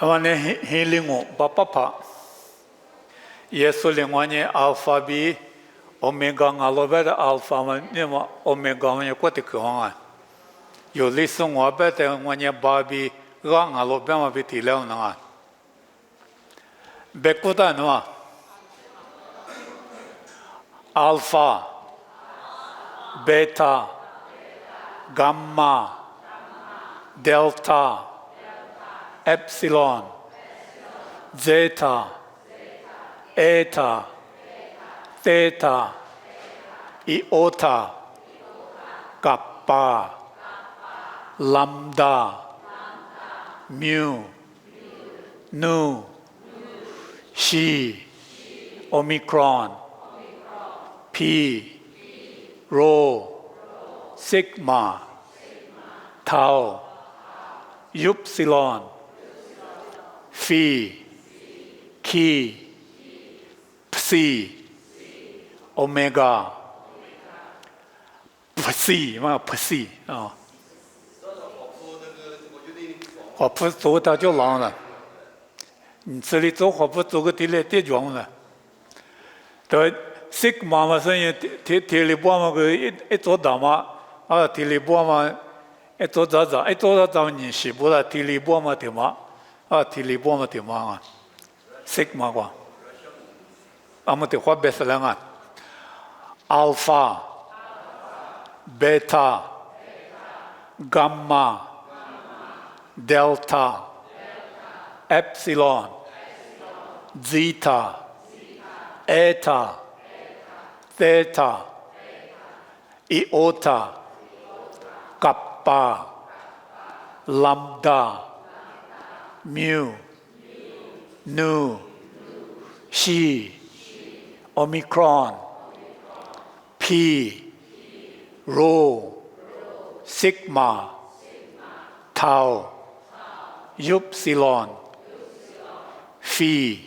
Wane hilingo bapapa. Yesu lingwanye alpha b omega ngalobeda alpha ma omega wanye kwati kwanga. Yo lisung wabete wanye babi ga ngalobema biti leo nga. Bekuda noa. Alpha, beta, gamma, delta, epsilon, zeta, eta, theta, iota, kappa, lambda, mu, nu, xi, omicron, pi, rho, sigma, tau, upsilon, phi, chi, psi, omega, psi 嘛 psi 啊，我不走他就狼了，你这里走我不走个地来地装了，对。sigma 嘛，所以体力波嘛，个一做大嘛，啊，体力波嘛，一做早你是不啦？体力波嘛对吗？啊，体力波嘛对吗啊 ？sigma 个，啊，么对话别是两个 ，alpha、beta、gamma、delta、epsilon、zeta、eta。theta, iota, kappa, lambda, mu, nu, xi, omicron, pi, rho, sigma, tau, upsilon, phi,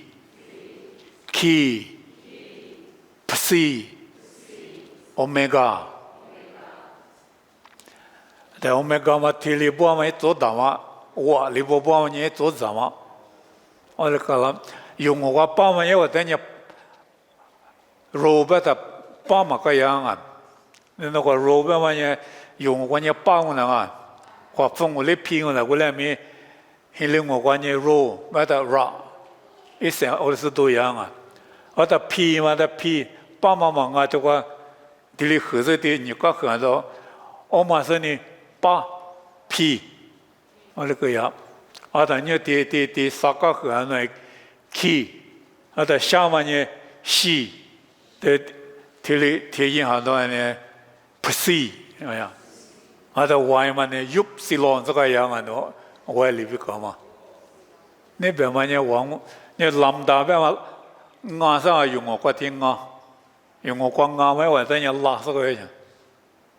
chi, psi, omega， 但 omega 嘛，体力波嘛，做大嘛，我力波波嘛，你做大嘛，我就讲了，用我爸嘛，因为等你肉不的爸嘛个样啊，那个肉不嘛呢，用我呢爸我那啊，我父我来拼我那，我来没，还令我呢肉不的肉，一生我是都一样啊，我的皮嘛的皮，爸妈嘛啊这个。地里合着的，你刚看到，我马上呢，八 P， 我那个呀，啊，但你的三个和那 K， 啊，的下面呢 C， 的地里影响到呢 P， 哎呀，啊，的 Y 嘛呢 Upsilon 这个样啊，喏，我也里边搞嘛，那边嘛呢往那 lambda 边嘛，岸上用我个听啊。用我光啱咩或者人拉死佢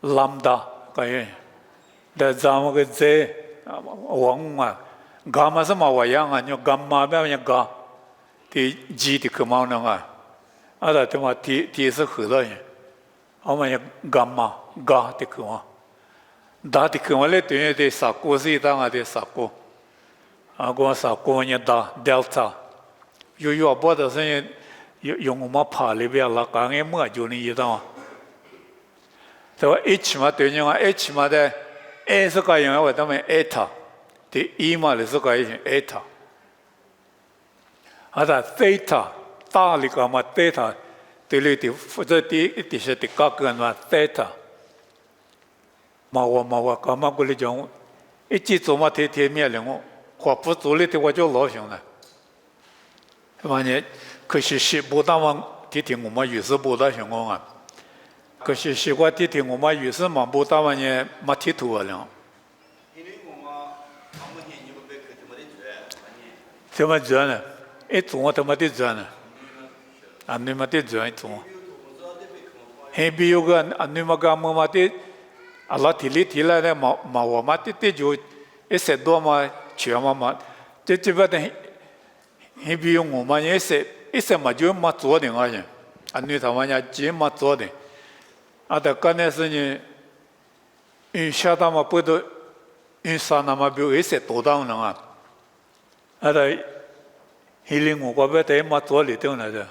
，lambda 個嘢，但係咱們個字往啊，gamma 什麼話樣啊？你 gamma 咩嘢 ga？ 啲 G 啲佢冇能啊，啊但係嘛 T 是合咗嘅，我咪 gamma ga 啲佢嘛，打啲佢嘛咧對於啲十個是當啊啲十個，啊個十個呢打 delta， 有波到先。用我们爬里边了，刚才么就你知道吗？这个 H 嘛对应啊 ，H 嘛的 A 是个样，我他们 eta， 的 E 嘛是个样 eta， 啊的 theta 大里个嘛 theta， 对里的或者的是的个个嘛 theta， 嘛我干嘛过来讲，一记做嘛天面了我不做里的我就老想了，反正。可是不但我听我们有时不大情况啊，可是我听我们有时嘛不但我呢没听多了。怎么做呢？一种我他妈的做呢，啊你妈的做一种，还比有个啊你妈个么嘛的，啊拉提来的嘛我嘛的就一些多嘛全嘛，这不的，还比有我们也是。一些嘛就没做的而已，啊，女他们家真没做的，啊，但刚才是呢，因下他们不都，因啥那么比一些多当人啊，啊的，希林我国别的嘛做里头来的，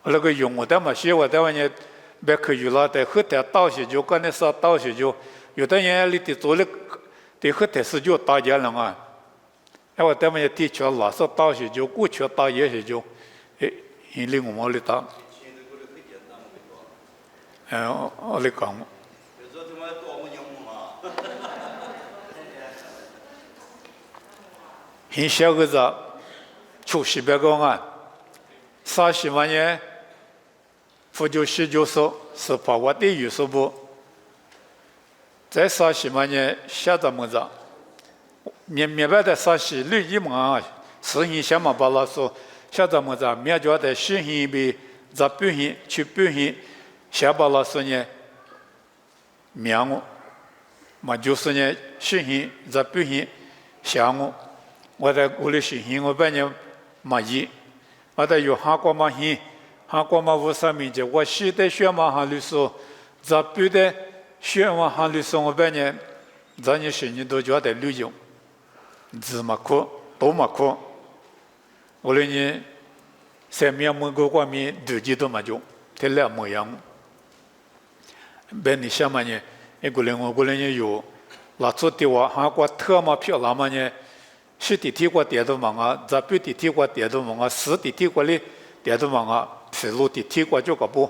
那个用我的嘛写我的话呢，别可以了的，后头到时就跟那啥到时就，有的人里的做的，的后头是就大家了啊，哎我的嘛也的确老是到时就过去到也是就，哎，希林我们里头，我里讲。很小个子，出700个案，30万年，辅助19是把我的预算部，在30万年下这么子，明白的36万，是很想嘛把那说下这么子，面叫的10亿比这半亿去半亿，下把那说呢，面我，嘛就是呢10亿这半亿下我。我在屋里是我半年没意，我在有韩国嘛hin，韩国嘛无啥名节，我西的学嘛韩律师，这边的学嘛韩律师我半年，这你10年都觉得旅游，字嘛苦，都嘛苦，我来呢3面门个方面2级都嘛就，这两模样，本你想嘛呢，我过来呢有，那做的话韩国特嘛漂亮嘛呢。是地铁过点都忙啊，这边地铁过点都忙啊，市地铁过里点都忙啊，铁路地铁过就个不，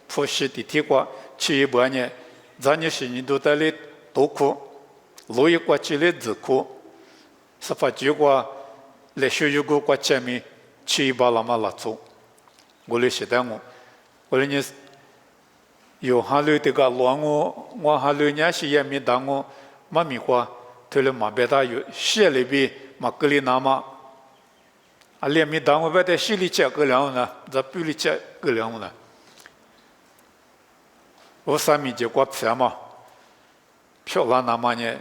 浦西地铁过去一半呢，咱你10年都在里都苦，路一过去里自苦，是发觉过来学习过前面去一把那么拉走，我来写的我来呢有哈路这个乱我哈路呢是也没当我没米花，推了马别大有写里边。嘛，格里那嘛，啊，连没当我外头心里接个两呢，这背里接个两呢。我上面就过票嘛，票那那么呢，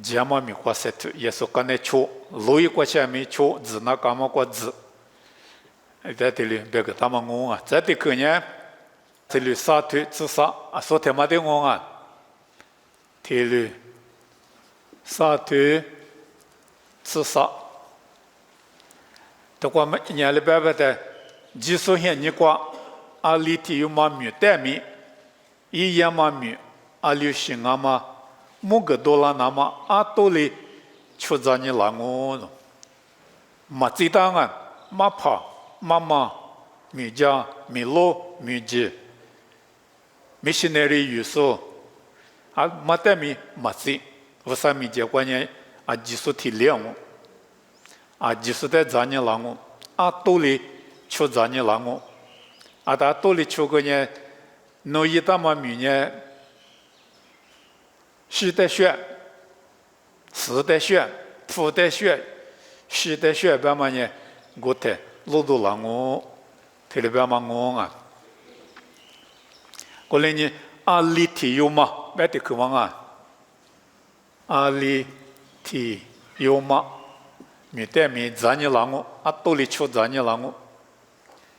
这么米花塞头，也是刚才出，路一过去没出，字那干嘛过字，在这里别个他们我啊，在这个呢，这里杀腿自杀啊，说他妈的我啊，这里杀腿。自杀，不过么年里边的技术现你挂，阿里体有嘛米带米，一样嘛米，阿里新啊嘛，某个多啦那么阿多里出在你拉我，嘛知道啊，嘛怕妈妈米家米路米姐，米西那里有说，啊嘛带米嘛知，我上面结果呢。啊，技术体量我，啊，技术在咱呢让我，啊，多里出咱呢让我，啊，他多里出个呢，农业大嘛米呢，西的学，时的学，土的学，西的学边嘛呢，我的路都让我，这里边嘛我啊，过来呢，阿里体有嘛，别的渴望啊，阿里。体有嘛？米带米咱你让我，啊多里出咱你让我，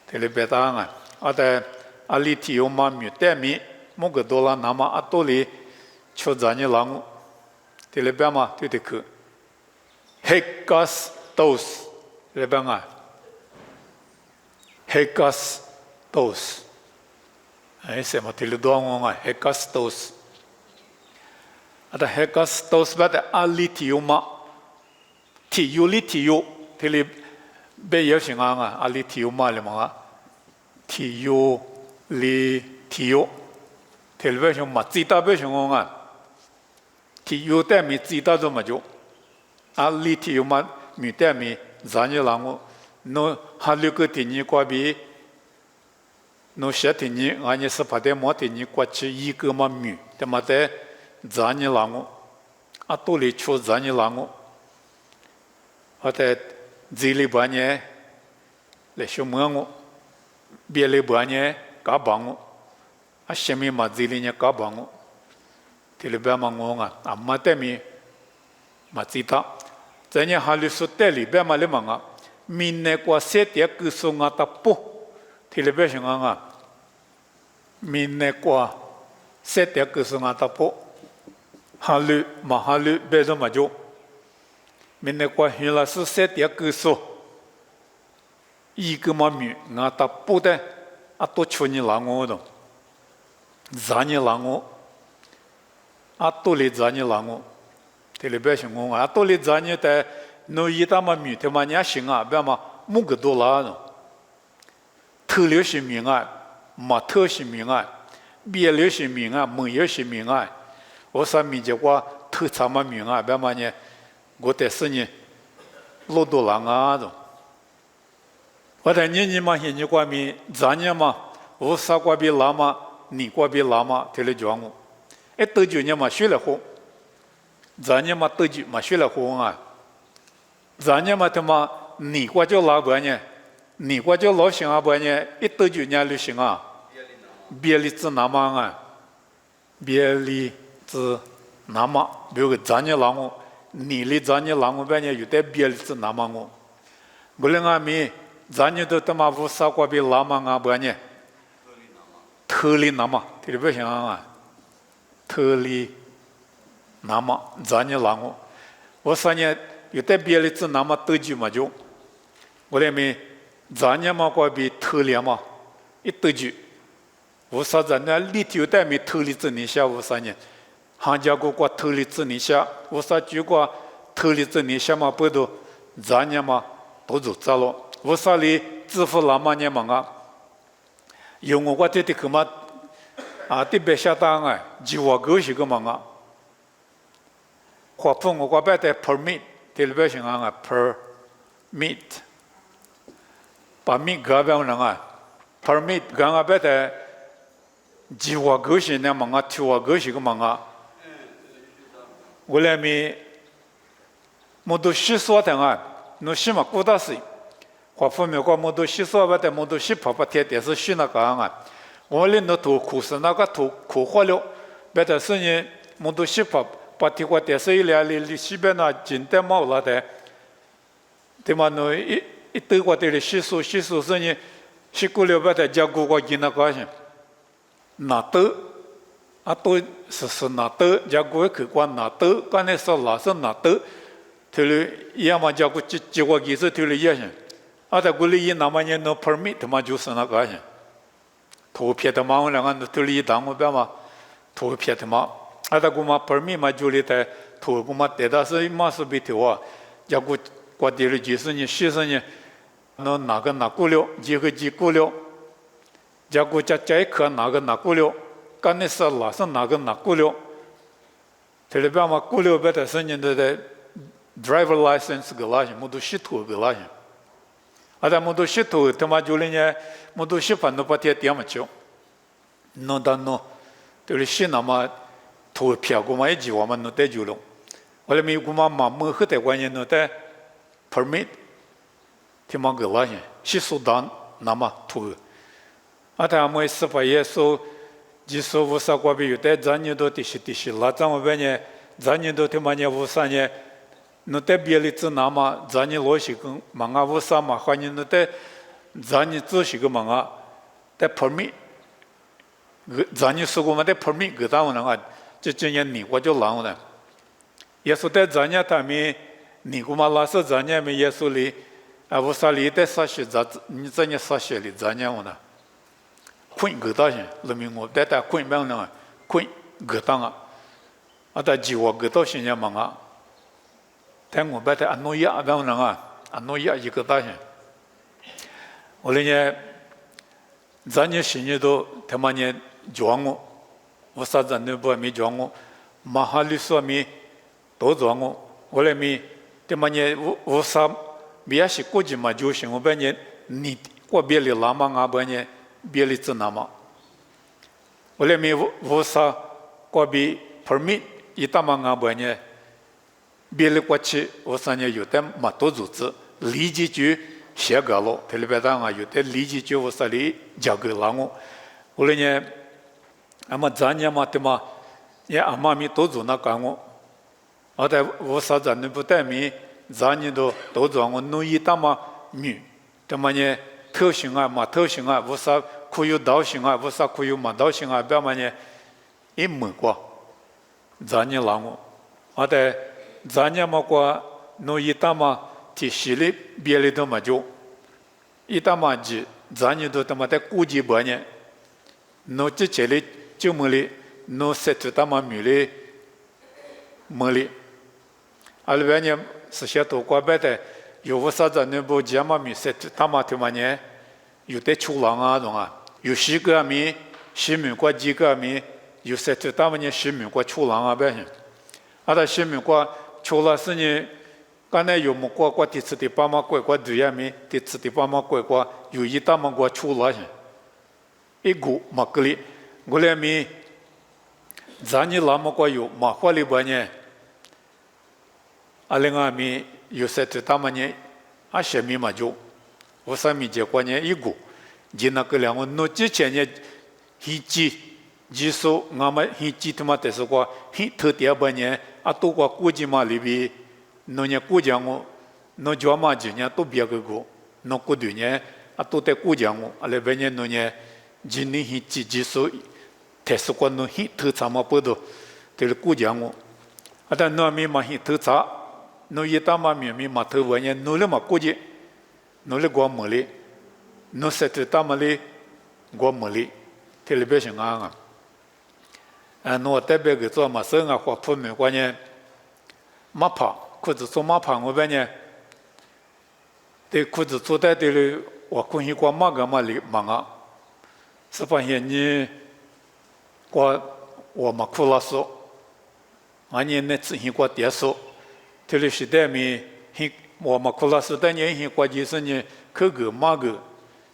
这里别答案啊的啊里体有嘛？米带米，某个多了那么啊多里出咱你让我，这里边嘛对的去。Hegas dos， 这里边啊，Hegas dos， 哎什么这里多我啊 ，Hegas dos。ada hegas tos bada alitium ma tiulitio tele be yosinganga alitium ma le ma tio li tio television ma zita be shonga tio te mi zita zo ma jo alitium ma mi te mi zanyi lango no haluko tini kwa bi no shatini anya sapade mo tini kwa chi yi ma mi te ma te咱你让我，啊，多里出咱你让我，我在这里半年来学问我，别里半年搞帮我，啊，下面嘛这里呢搞帮我，这里边嘛我啊，啊嘛对面嘛知道，在你哈里说这里边嘛里嘛啊，明年过7点个数啊他不，这里边是啊，明年过7点个数啊他不。哈律嘛哈律别的嘛就，明年过原来是3点歌手，一个嘛米，俺打不的，多去年让我的，2年让我，多来2年让我，这里边是我多来2年的，侬一打嘛米，他妈年行啊，别嘛木个多啦的，头流是米啊，马头是米啊，边流是米啊，门流是米啊，我啥米结果头长嘛米啊，别嘛呢，我得是呢，老多人啊的。我在年嘛现在过米，2年嘛，我啥过比拉嘛，你过比拉嘛，这里讲我，多久年嘛学了好，2年嘛多久嘛学了好啊，2年嘛他妈你过叫拉不呢，你过叫老行啊不呢，多久年旅行啊，别离子那么啊，别离子那么，比如2年让我，你离2年让我不呢，有点别离子那么我，我们阿米。咱们都他妈无啥过比拉嘛啊不呢？特里那么，这里不行啊！特里那么，咱们让我啥呢？有点别的字那么多句嘛就，我那边咱们嘛过比特里嘛，多句，我啥子呢？里头有点没特里字你下我啥呢？行家过特里字你下，我啥句过特里字你下嘛不都咱们嘛都走走了。我啥里支付拉嘛呢嘛啊？有我这个嘛这边下单啊，计划狗是个嘛啊？花费我白的 permit， 这里边是啊 permit， 把米个边人啊 permit 刚刚白的计划狗是呢嘛啊，计划狗是个嘛啊？我来米，我都洗刷的啊，侬洗嘛过大水。花费没过么多洗刷不的么多洗泡泡贴但是洗那个啊，我连那头裤是那个头裤坏了，别的是呢么多洗泡把贴过但是一来里洗边那紧的毛了的，对嘛侬一对过的洗漱是呢洗过了别的加过过进那个些，那都都是那都加过去过那都，刚才说那是那都，头里要么加过结果其实头里也行。在国里那么呢，no permit 他妈就是那个些，图片他妈我两个头里当我别嘛，图片他妈，在国嘛 permit 嘛就里的图国嘛，但是嘛是被头啊，要国国地里就是呢，其实呢，那哪个拿过了，几个几过了，要国家这一颗哪个拿过了，刚才是哪是哪个拿过了，这里边嘛过了别的是呢的 driver license 个那些，么都洗图个那些。在么多洗头，他妈就里呢，么多洗饭都把贴点么着，弄到弄，就是洗那么头撇过嘛一句话嘛弄得就了，后来没有过嘛么很多关键弄得 permit， 他妈个那些洗手单那么头，他们司法也说，就说无啥关系，有的咱年都的是，那咱们边呢，咱年都他妈呢无啥呢。侬在别里子那么，咱你老些个忙啊，无啥嘛，反正侬在咱你做些个忙啊，在 permit， 咱你说过嘛，在 permit 个当然啊，这今年你我就让了，也说在咱家他们，你过嘛，那是咱家们也说里，无啥里在啥些咱你咱家啥些里咱家我呢，困个当些，人民我在打困病呢，困个当啊，在计划个到现在忙啊。但我把它安诺亚当然啊，安诺亚一个大些。我那呢，咱呢现在都他妈呢讲我啥子呢不没讲我，马哈律说没都讲我那没他妈呢我啥没也是国际嘛就行，我把呢你过别的拉嘛啊不呢别的子那嘛，我那没我啥过别 permit 一大嘛啊不呢。别的过去，我三年有的蛮多组织，立即就写稿了。特别当啊，有的立即就我这里交给了我。后来呢，咱年嘛对嘛，也阿妈咪都做那干我。在我啥子呢不带咪，咱年都做我弄一大嘛米，对嘛呢特性啊嘛特性啊，我啥可有道性啊，我啥可有嘛道性啊，别嘛呢一门过，咱年让我，在。咱家嘛过 no itama ti shili bieli to majo itama ji zanyi do tama te kuji banye no chi cheli chumuli no setu tama muli muli alvenya sasha to kwa bete yo wasa za ne bo jama mi setu tama te manye yu te chulanga donga yu shi ga mi shi mi kwa ji ga mi yu setu tama nye shi mi kwa chulanga be ada shi mi kwa chula sini刚才有么过第次的爸妈过对呀咪，第次的爸妈过有一大么过出来，一股么个哩，我来咪，咱你那么过有马花里边呢，阿另外咪有些这他们呢，阿些咪嘛就，我上面结果呢一股，就那个两个弄之前呢，一季。技术我们一季他妈的是过，一特点半年啊，都过估计嘛里边。no nya ku jangu no joma jinya to biagu go no ku dunya ato te ku jangu ale benye no nya jini hi chi jiso tesu ko no hi thu chama podo te ku jangu ada no mi ma hi thu cha no yita ma mi ma thu benye no le ma ku ji no le go mo le no se te ta ma le go mo le te le be nga no te be ge zo ma se nga kwa pu me kwa nya ma pa裤子做马旁我边呢，对裤子做在这里，我关系过马个嘛里忙啊，是发现你我嘛苦了说，俺年那自己过点说，这里时代咪我嘛苦了说，但年过就是呢，可个马个，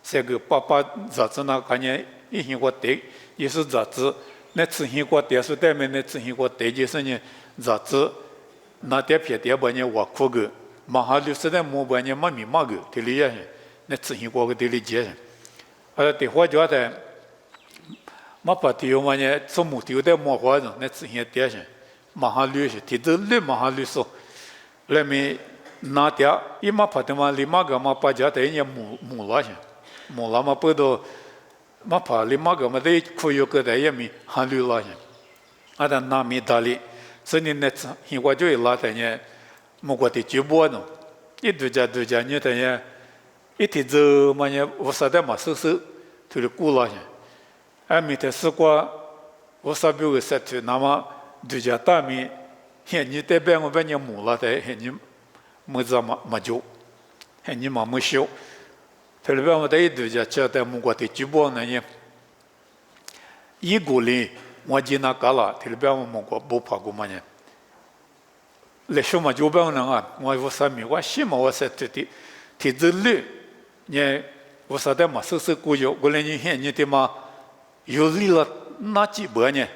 这个爸爸杂志那看见一过得，也是杂志，那自己过点说，代面那自己过得就是呢杂志。那点撇点把人挖苦个，马哈律师的莫把人妈咪骂个，这里也是，那自行过个这里接，对话觉得，马把丢嘛呢，做木丢的莫花着，那自行点些，马哈律师，提着律马哈律师，来咪那点，一马把的嘛，里马个嘛把家的人木了些，木了嘛不到，马把里马个嘛得苦有个的也咪哈律了些，但那咪大哩。所以呢，现在就拉的呢，莫过的直播呢，一对家呢的呢，一天走嘛呢，我啥的嘛收，就是过了些，而每天试过，我啥比如说去那么对家大米，现你这边我边呢木了的，现你没咋嘛就，现你嘛没修，这里边我的一对家叫的莫过的直播呢，一股里。我今那搞了，这里边我们过不怕过嘛呢？来说嘛就边人啊，我啥米，我西嘛我是这里，呢我啥的嘛，是过有，过来你看你的嘛，有理了哪几百呢？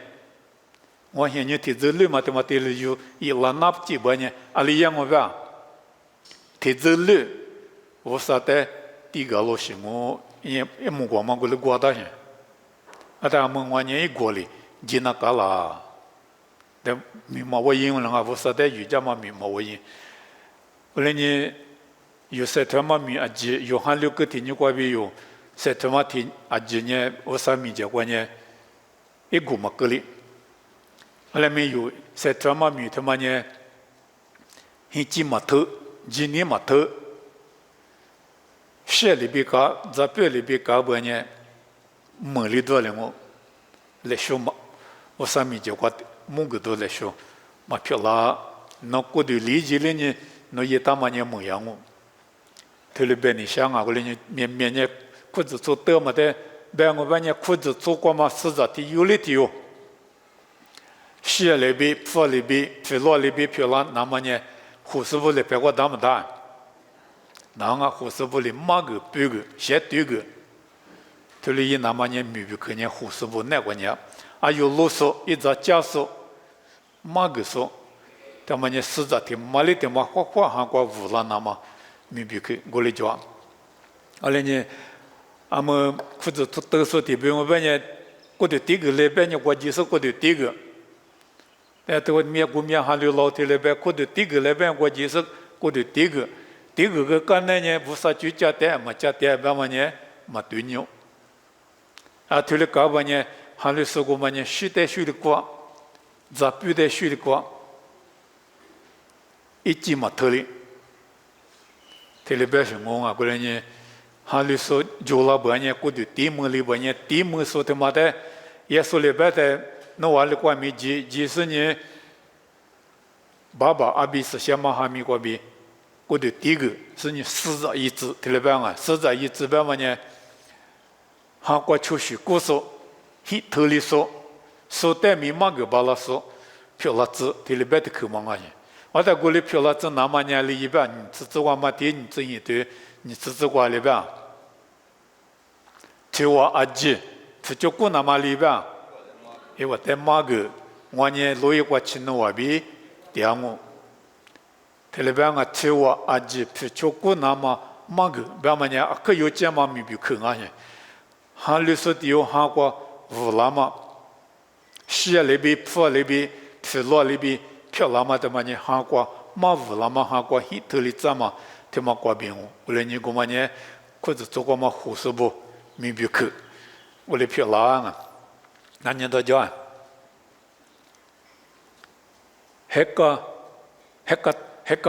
我看你这里嘛，的嘛这里有一拉哪几百呢？阿里样我吧，这里我啥的第个老师我也没过嘛，过来过大些，但我呢一过来。吉那嘎啦，但咪冇我英文啦，我实在语家嘛咪冇我英。后来呢，有些他妈咪阿姐，有韩六个天你过边有，些他妈天阿姐呢，我啥咪结果呢，一股嘛个哩。后来没有，些他妈咪他妈呢，一季嘛头，一年嘛头，些里边搞，这边里边搞不呢，没里多了我，来说嘛。我上面就话某个都来说，嘛漂亮，那过的理解了呢，那也他妈呢模样哦。特别别你想啊，过来呢面呢裤子做得嘛的，别我把呢裤子做过嘛，实在的有理的哟。鞋里边、裤里边、皮袄里边漂亮，那么呢，护士部里别个大么大？那个护士部里马个、半个、鞋对个，特别那么呢，米不可能护士部那个呢。啊，有啰嗦，一直加速，马个说，他们呢实在的，马里的嘛，花韩国乌拉那么，明白去，我来讲，后来呢，俺们裤子都说的，比如我呢，过的第个礼拜呢，我就是过的第个，对我面还有老的礼拜，过的第个礼拜我就是过的第个个干呢，不是就加点嘛，加点办嘛呢，嘛对牛，啊，对了搞吧呢。还有说过嘛呢？时代学的过，杂笔的学的过，一季嘛头哩。这里边是我啊，过来呢，哈里说就了半年，过去地门里半年，地门说他妈的，耶稣里边的那瓦里关米几十年，爸爸阿比是先马哈米过比，过去第一个是你死在一致，这里边啊，死在一致边嘛呢，韩国出去故事，he 头里说，说带米马个巴拉说，票拉子，这里边的口嘛啊。我在过里票了，这那么年里一边，你只管嘛点，你这一堆，你只管里边，就我阿姐，这就过那么里边，因为在马个，我呢路一过去弄我比，第二个，这里边啊，就我阿姐，这就过那么马个，边嘛呢，可有这么米比口啊些，韩律师的有韩国乌拉嘛，西那边、普那边、普罗那边。票拉嘛的嘛呢，韩国马乌拉嘛韩国黑头里怎么他妈挂边我，我来你个嘛呢，或者做个嘛护士部明白去，我来票拉啊，那年到叫啊，那个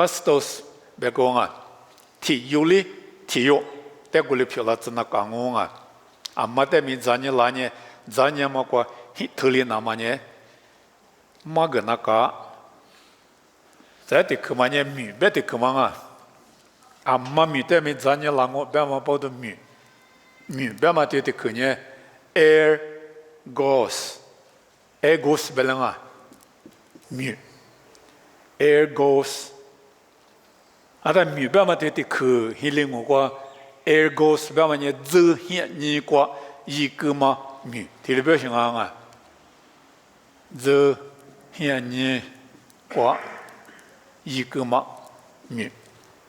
stos 别讲啊，体有哩体有，但我来票拉真那讲我啊，啊嘛的咪咱年拉呢，咱年嘛过黑头里那嘛呢，嘛个那个。在的可嘛呢米，别的可嘛啊，啊嘛米对面咱呢啷个别嘛包的米，别嘛对的可呢 air goes 别啷啊米 air goes， 啊但米别嘛对的可，迄另我个 air goes 别嘛呢走现你个一个嘛米，这里表现啊，走现你个。一个嘛米，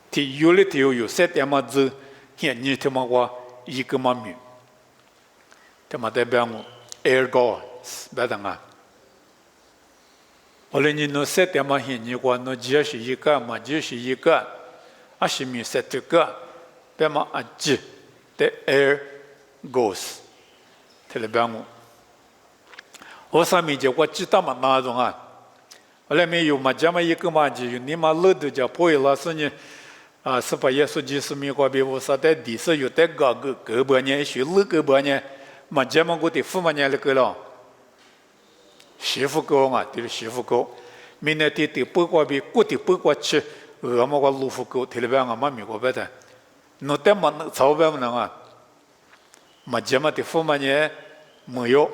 体有的体有三点嘛子，现你他妈话一个嘛米，他妈代表我 air goes 别等啊。后来你弄三点嘛现你话，弄只是一个嘛，就是一个，啊是米三这个，别嘛啊几的 air goes， 他代表我。我上面就我知道嘛哪种啊？后来没有嘛，这么一个嘛就你嘛老多叫破了是呢，啊，是把耶稣基督米过比我说在地上有在个半年，学六个半年，嘛这么我的父母年那个了，媳妇高啊，对媳妇高，明年的不过比过的不过去，我们个路夫高，特别我们美国白的，那但嘛那朝边么能啊，嘛这么的父母年没有，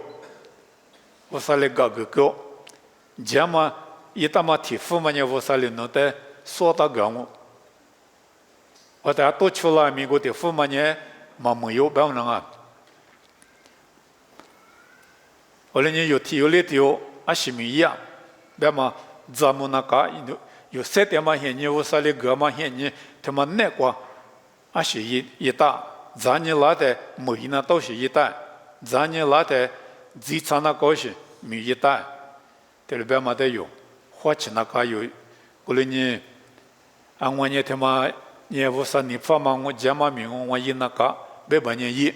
我说来个高，这么。一大嘛提父嘛呢，我啥里弄的说到讲我大家都去了美国的父嘛呢，嘛没有办法啊。后来呢有提有哩提有，啊是没一样，别嘛咱们那个有三点嘛现你我啥里个嘛现你，他妈那个啊是一大，咱你拉的没那都是一大，咱你拉的最长那个是没一大，这里边嘛得有。花钱那个有，过来呢，啊我呢他妈呢我说你发嘛我家嘛名我一那个100年一，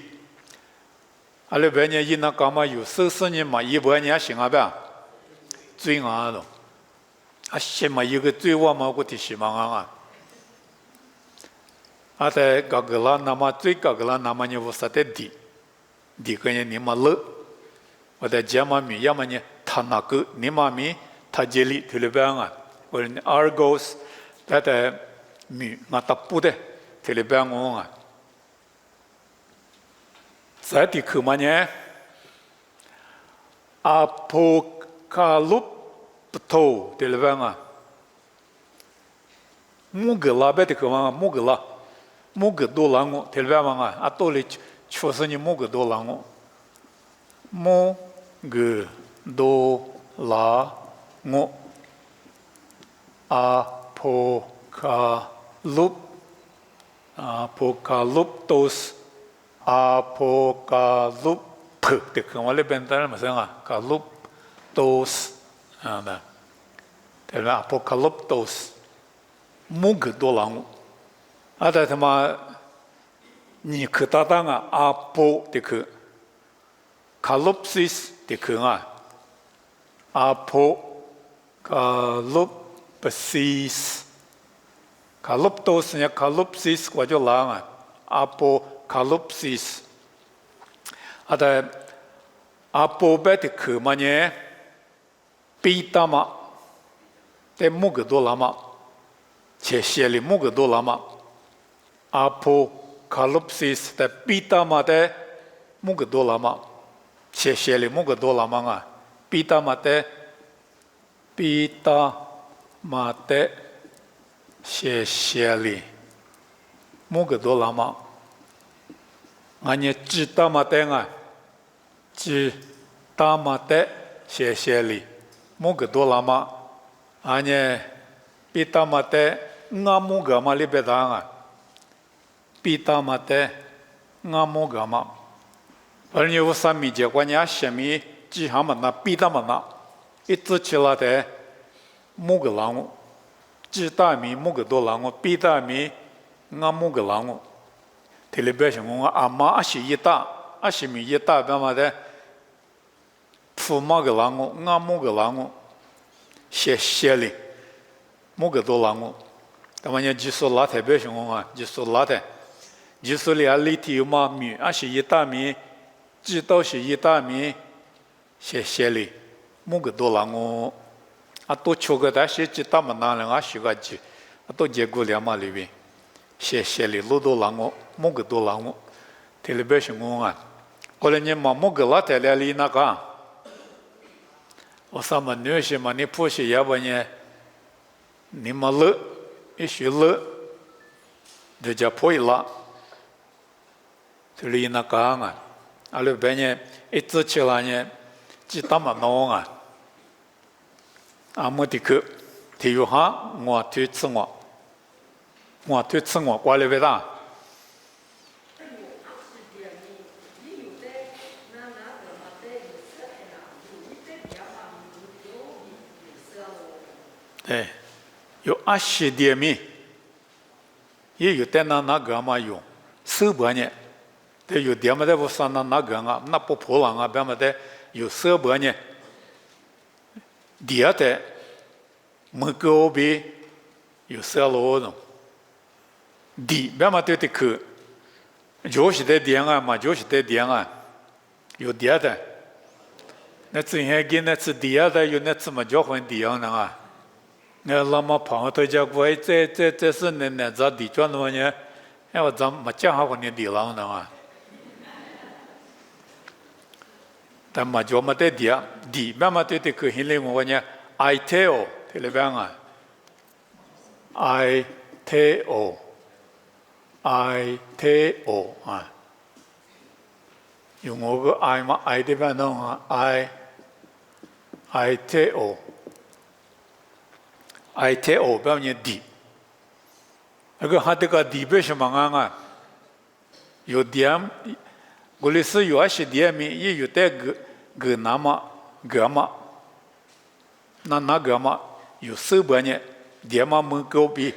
啊200年一那个嘛有40年嘛100年行啊呗，最昂了，啊先嘛一个最晚嘛我的希望啊，啊在高个啦那么最高个啦那么呢我说的地个呢你嘛乐，我在家嘛名要么呢他那个你嘛名。他这里特别棒啊！我们 Argos 在的米那大布的特别棒啊！在地区嘛呢，Apocalypto 特别棒啊！木格拉别的区嘛，木格拉，木格多朗哦，特别棒啊！啊，多里确实你木格多朗哦，木格多拉。我apocalyptos apocalypto 的可我那边当然没生啊 ，calyptos 啊的，对吧 ？apocalyptos 木个多郎，啊在他妈你可搭档啊 apo 的可 calypsis 的可啊 apo。Calypsis calyptos 呢 calypsis 我就lang啊 apocalypsis 啊的 apobetic 嘛呢 pita 嘛的木个多了嘛且写里木个多了嘛 apocalypsis 的 pita 嘛的木个多了嘛且写里木个多了嘛啊 pita 嘛的 pita 嘛的写里木个多了嘛俺也知道嘛的啊知道嘛的写里木个多了嘛俺也pita 嘛的俺木个嘛里边的啊pita 嘛的俺木个嘛而你我上面结果你下面只他们那pita 嘛那一直起来的木个狼知道米木个多狼pita 米俺木个狼提里边是我阿妈阿是一大阿是米一大干嘛的父母个狼俺木个狼写里木个多狼干嘛呢就说拉特别是我啊就说拉特就说里阿里提有嘛米阿是一大米知道是一大米写里木个多狼啊多求个但是知道嘛那人啊是个字啊多结果两嘛里边写里路多狼木个多狼提里边是我啊过来你嘛木个拉特里那个我上门女婿嘛你不是要不呢你嘛乐一学乐就叫破了这里那个啊啊里边呢一直起来呢知道嘛弄啊阿莫迪克体育哈我推自我推自我过来为啥对有20点米也有的那个嘛有手把呢对有点么的不算那个啊那不破烂啊别么的有手把呢第二的门口边有小路呢地别么对的去就是的点啊嘛就是的点啊有第二的那之前跟那次第二的有那次么交换地样呢啊那老么朋友他家过这是那咋地转的嘛呢哎我怎么讲好过你地浪呢啊但嘛就么的地别么对的去现在我呢ITO 这里边啊 ITO 啊用我个 I 嘛 I 这边弄啊 ITO 不要念 D 那个还这个 D 为什么啊有点我里是有20点米也有的个那么个嘛那个嘛有手把呢点嘛门口边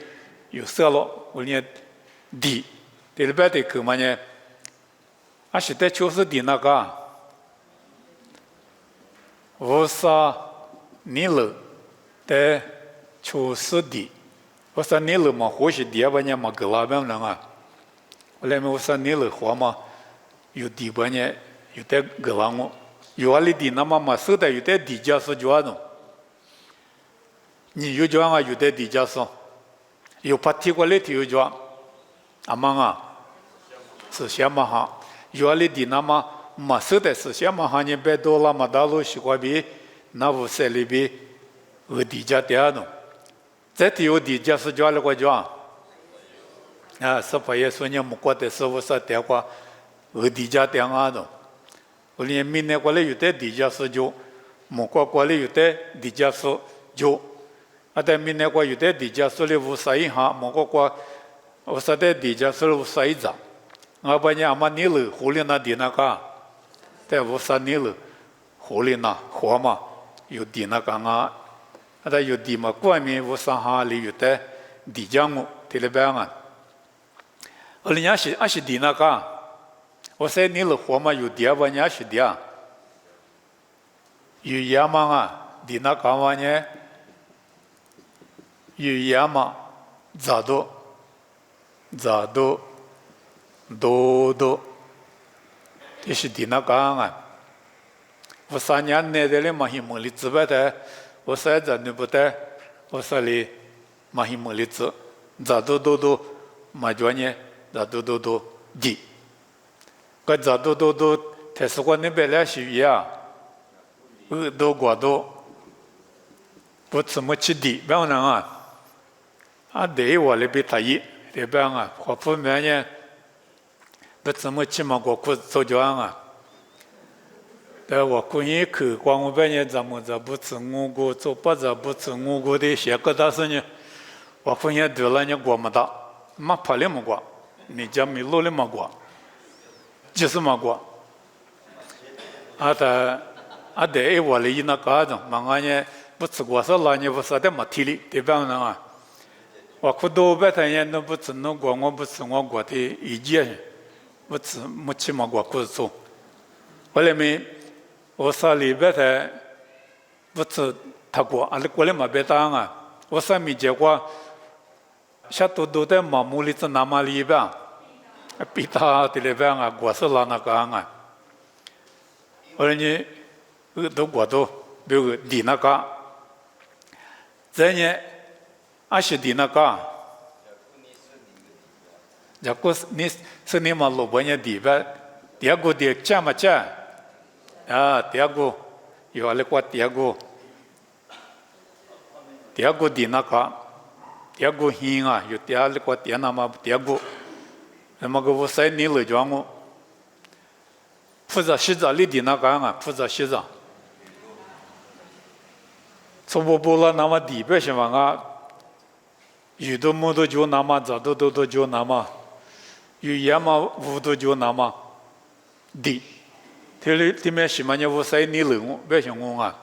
有色了我念 D 这里边的个嘛呢啊是的就是的那个我说你了的就是的我说你了嘛或许第二把呢嘛个那边人啊我来我说你了话嘛有第把呢有的个那我有啊里的那么嘛手的有的地价是多少你有讲啊有的地价是有particularity 有讲阿妈啊是什么哈有啊里的那么嘛手的是什么哈你别多了嘛大陆习惯比那我这里边有地价的啊这里有地价是多少个讲啊是不也说你们过的是不是的话有地价的啊我连明年过来有的地价是就莫过来有的地价是就啊但明年过有的地价是了50以下莫过我说的地价是50以上我把你阿妈你了狐狸那地那个但50你了狐狸那活嘛有地那个啊但有地嘛过面50下里有的地价我这里边啊而人家是地那个我说你了活嘛有地啊，人家是地啊，有野嘛啊，地那干嘛呢？有野嘛，咋都 za do do do 这是第那讲啊，我3年内的嘞马希莫里子白的，我3在那不得，我说哩马希莫里子，za do do do 马叫呢，za do do do 的，个za do do do 台是我那边来是呀，多过多，不怎么去的，不然啊，啊对我那边他一，对不啊，我不明呢。不怎么起码我哭走脚啊，但我故意去光我半夜怎么着不吃我过做不着不吃我过的些个大事呢？我故意对了你过没大，没跑了没过，你家没路了没过，就是没过。啊对，我的一那个种，忙啊呢不吃过是了，你不是的没体力，对吧呢啊？我哭多半天呢不吃我过，我不吃我过的一件。不吃没起码过过做，后来没我啥礼拜才不吃他过，阿拉过来没别当啊，我啥没结果，下多多的马木里子那么里边，比他的里边啊，过是拉那个啊，后来呢，都过都比如地那个，再呢，阿是地那个。如果你是你们老板的地方，第二个的加嘛加，啊，第二个有那个第二个的那个，第二个行啊，有第二个第那么第二个，那么个我在你来讲我，负责洗澡里的那个啊，负责洗澡，从不了那么地边是嘛啊，有的么多就那么早都就那么。有也嘛五度就那么低，这面西嘛呢我在你冷我，别想我啊。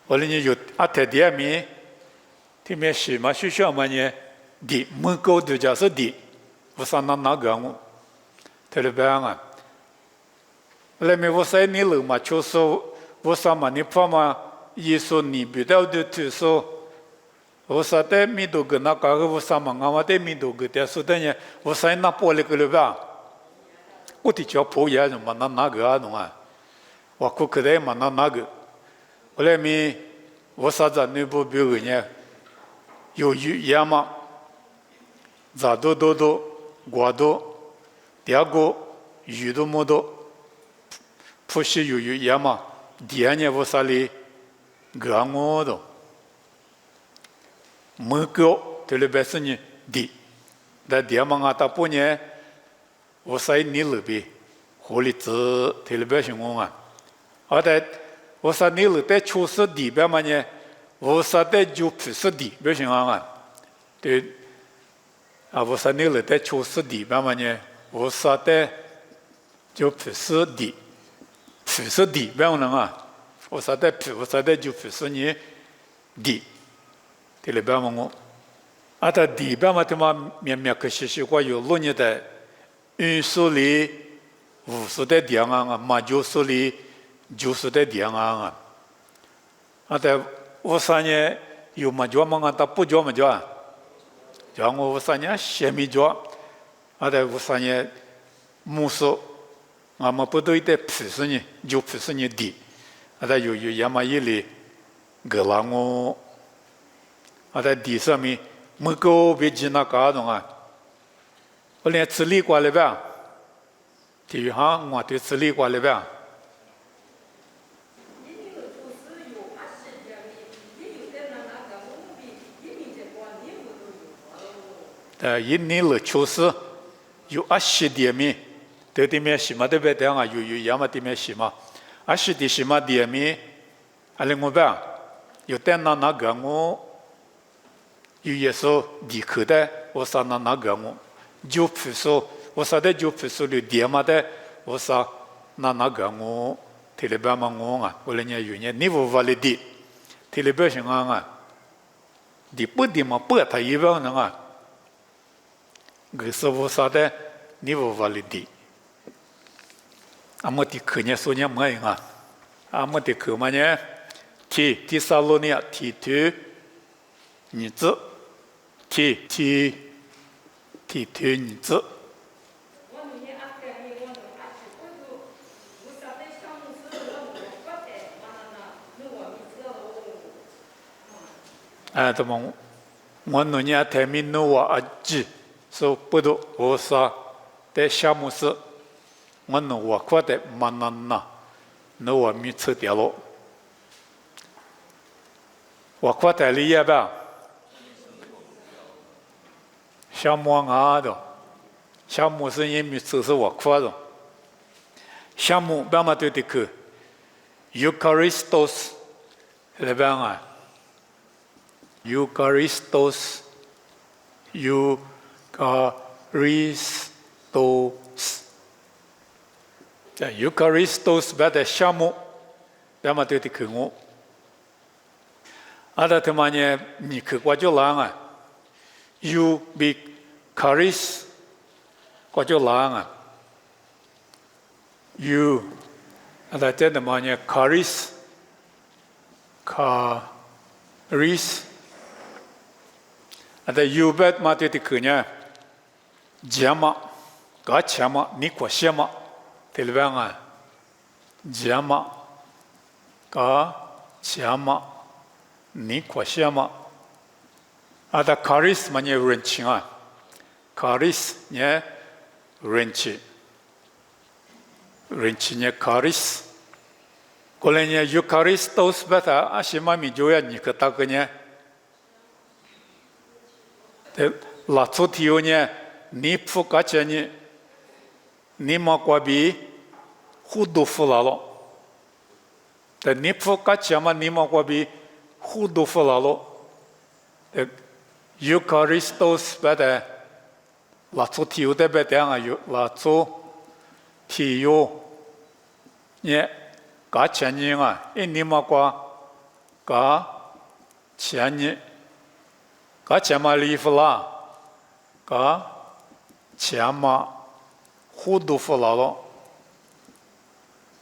我哩有啊特点面，这面西嘛学校嘛呢低，门高度就是低，我上那个我，这里边啊。那面我在你冷嘛，就是我上嘛你怕嘛，耶稣你比较的就说。我说的米多个那个我上嘛，我的米多个的说的呢，我在那玻璃个里边，我的叫破也什么那个啊弄啊，我哭可得嘛那个，后来咪我说在那部表个呢，有也嘛，咋多我多，第二个鱼都没多，不是有也嘛，第二呢我说哩，个我都。门高，这里边是呢低，但第二嘛，大半年我在你那边，火力子这里边是我啊，而且我在你那边确实低边嘛呢，我在的就不是低，别想啊，对，啊，我在你那边确实低边嘛呢，我在的就不是低，不是低边能啊，我在的就不是呢低。这里边嘛我，啊，他里边嘛他妈面个些话有6年的，50里50的电啊，嘛90里90的电啊，啊，但我3年有嘛叫嘛他不叫嘛叫，叫我3年先没叫，啊，但我3年木说，啊嘛不对的50年就50年底，啊，他有也嘛一里，个啦我。啊，在地上面没够别进那搞懂啊！我连吃力过来呗，体育行我对吃力过来呗。一年了确实有20点面，对对面什么都别这样啊，有也嘛对面什么，20的什么点面，啊，另外呗，有点那个我。有也说离口的，我说那个我，就不说我说的就不说了点嘛的，我说那个我，特别嘛我啊，我来年有年你不发了的，特别想啊，你不的嘛不他一般能啊，可是我说的你不发了的，阿么的口呢说呢没用啊，阿么的口嘛呢，第三路呢提头，你这。T 体团子。怎么我努尼阿泰米努瓦阿吉，说不多我啥的项目是，我努瓦快的马纳纳，努瓦米吃掉了，我快的里也吧，项目啊的，项目是因米吃是我快的，项目干嘛对的去，Eucharistos 来办啊。Eucharistos, Eucharistos berarti syamu, berarti itu kengu. Ada temannya ni kewajiban, you be charis, kewajiban. You ada temannya charis, ada yubat mati tikunya jama gachama nikwashama telbanga jama gachama nikwashama ada charis manya renchinga charis nya rencinya charis kolenya Eucharistos bata ashima mi joya nikatakunya la tsotionye ni pfukachanye ni makwabi hudufulalo the ni pfukachama ni makwabi hudufulalo the Eucharistos bada la tsotio de bada la tsotio nye gachanye nga ni makwa ga chanye gachama lifla ga chama hudufulalo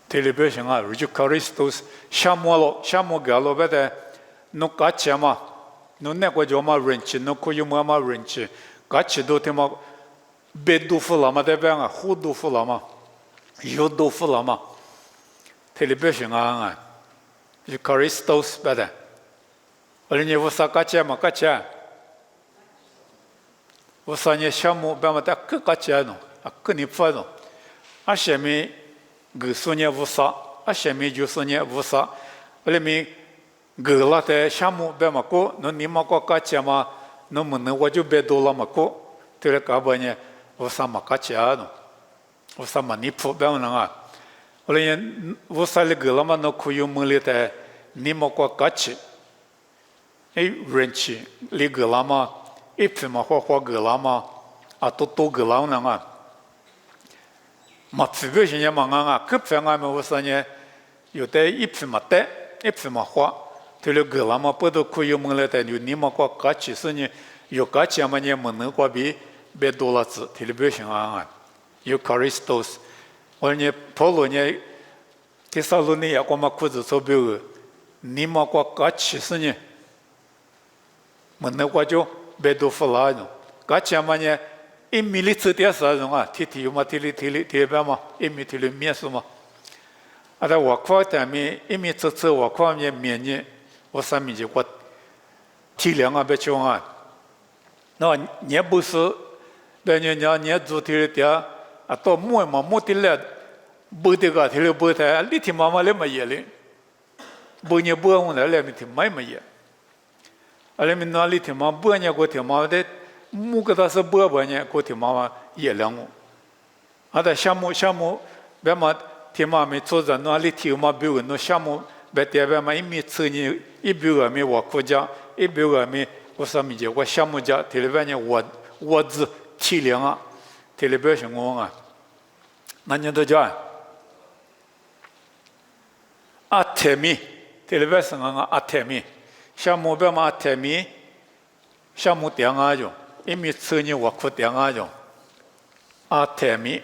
telebeshinga Eucharistos shamo galo bada no gachama no neko joma renchi no kuyuma renchi gachido tema bedufulama de banga hudufulama yodufulama telebeshinga Eucharistos bada olenya vusa gachama gacha usanya shamu bamata kakachiano akuni pfano ashemi gusunya vusa ashemi jusunya vusa olemi gulate shamu bamako no nimako kachama no munu waju bedola mako tere kabanya vusa makachiano vusa manipu bamanga olenya vusa le gulama no kuyumulite nimako kachi renchi le gulama ipsima hua gelama atau to gelau nanga matsibeshinya manganga kepsanga me wasanya yote ipsima te ipsima hua tele gelama podo kuyu mengele te ni ma kwa kachi senya yo kachi amanya menu kwa bi bedolatz telebeshinga Eucharistos onye polonya Tesalonia kwa makuzu sobiu ni ma kwa kachi senya menu kwa jo bedo falado gachamanya imilitsu dia sazonga titi yuma tili tebama imitili miasuma ada wakwa tami imitsu wakwa mye mienye wasami je kwa tilyanga bechonga no nyebusu benye nya zutili dia ato muema motile budega tile buta liti mama le mayele bunye buang le miti mai maye Alaminali tema buanya go tema de mukata sa bua buanya go tema ye langu ada shamu bema tema me tsoza no ali tiuma bu no shamu bete bema imi tsini ibu me wa koja ibu me osami je wa shamu ja televanya wadz chilianga television ngonga nanya do ja atemi television nga atemi shamu bema atemi shamu tiangajo imi tsuni wakfu tiangajo atemi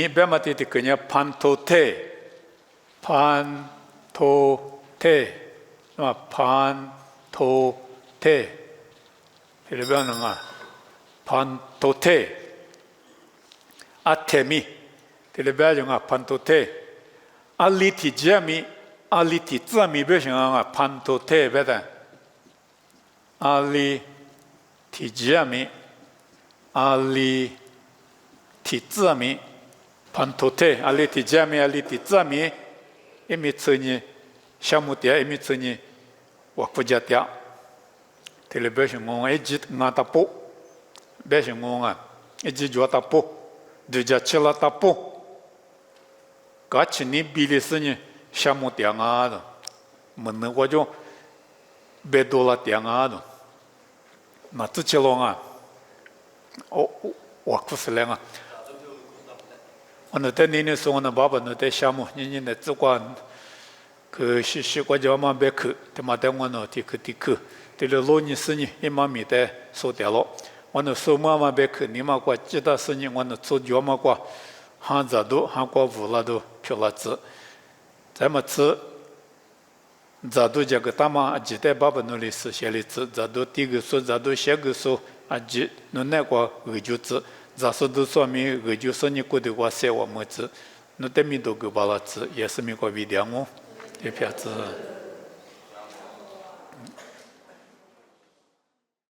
bema titi kenya pantote telebana nga 판토테 아테미 텔레베종아 판토테 알리티제미 알리티즈미 베싱아 판토테 베다 알리티제미 알리티즈미 판토테 알리티제미 알리티즈미 에미츠니 샤무티아 에미츠니 와쿠자티아 텔레베종아 에짓 나타포 베싱옹아 에지조타포 드자칠라타포 같이니 빌리스니 샤무티앙아도 문능고조 베돌라티앙아도 마츠칠롱아 와쿠슬랭아 오늘 때니네 송은 바바는 때 샤무 니니네 쯔관 그 시시과자만 베크 테마땡원어 티크티크 텔로니 스니 이마미데 소텔로 오늘 소마마 베크 니마과 찌다 스니 오늘 소조마과 한자도 한과 불라도 표라츠 자마츠 자도 자가타마 아지데 바바놀리스 셰리츠 자도 티그소 자도 셰그소 아지 노네과 의주츠 자소도 소미 의주선이 고드과 세와 뭐츠 노테미도 그발라츠 예스미과 비디앙오 대피아츠